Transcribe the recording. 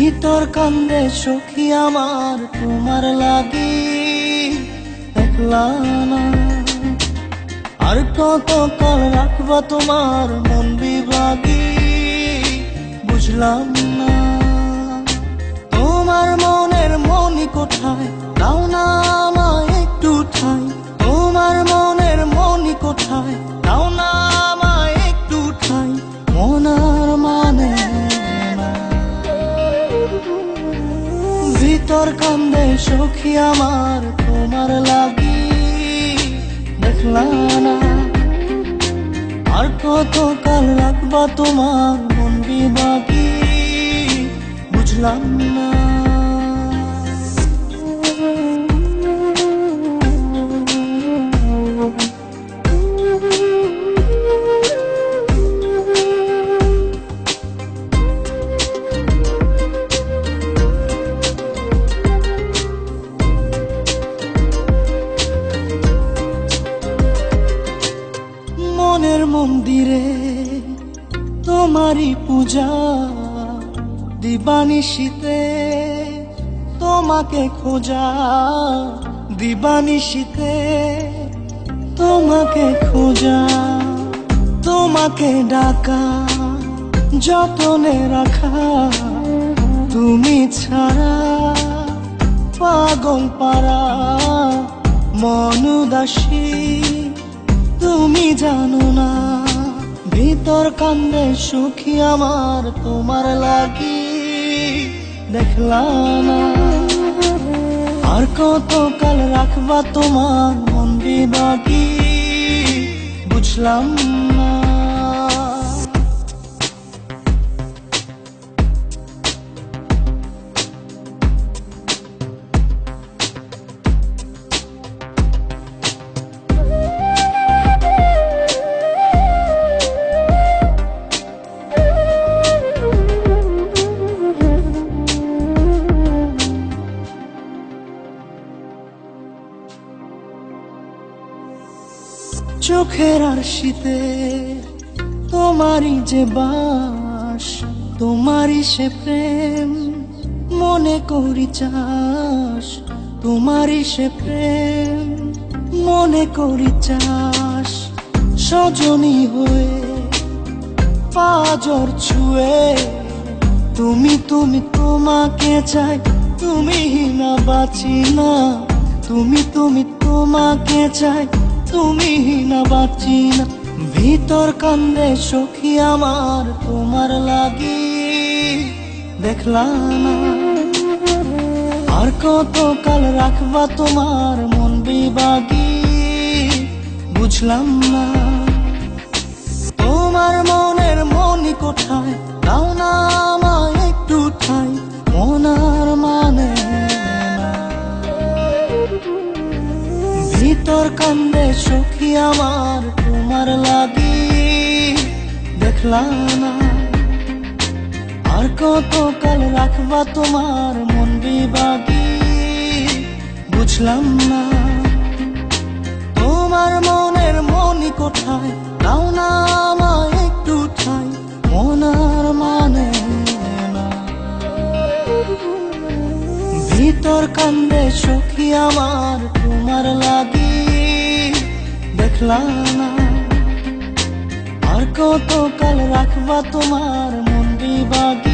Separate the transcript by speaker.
Speaker 1: ভিতর কান্দে সখী আমার তোমার লাগি, দেখলা না আর কত কাল রাখবা তোমার মন বিভাগী, বুঝলাম না তোমার মনের মনি কোথায়, দাও না আমায় একটু ঠাই। তোমার মনের মনি কোথায়, দাও না আমায় একটু ঠাই। মনার মানে না। ভিতর কান্দে সখী আমার তোমার লাগি, দেখলা না আর কত কাল রাখবা তোমার মন বিভাগী, বুঝলাম না। মনের মন্দিরে তোমারই পূজা, দিবানিশীতে তোমাকে খোঁজা, দিবানিশীতে তোমাকে খোঁজা, তোমাকে ডাকা, যতনে রাখা, তুমি ছাড়া পাগল পারা মন উদাসী, তুমি জানো না। ভিতর কান্দে সুখী আমার তোমার লাগি, দেখলা না আর কত কাল রাখবা তোমার মন বিভাগী, বুঝলাম না। চোখের আরশিতে তোমারই যে বাস, তোমারই সে প্রেম মনে করি চাস, তোমারই সে প্রেম মনে করি চাস। সজনী হয়ে পাজর ছুঁয়ে তুমি তুমি তোমাকে চাই, তুমি না বাঁচি না। তুমি তুমি তোমাকে চাই, তুমি না বাঁচি না। ভিতর কান্দে সখী আমার তোমার লাগি, দেখলা না আর কত কাল রাখবা তোমার মন বিভাগী, বুঝলাম না। তোমার মনের মনি কোথায়, দাও না আমায় একটু ঠাই। মনার মানে না। ভিতর কান্দে সখী আমার তোমার লাগি, দেখলা না আর কত কাল রাখবা তোমার মন বিভাগী, বুঝলাম না। তোমার মনের মনি কোথায়, দাও না আমায় একটু ঠাই। মনার মানে না। ভিতর কান্দে সখী আমার তোমার লাগি, দেখলা না আর কত কাল রাখবা তোমার মন বিভাগী,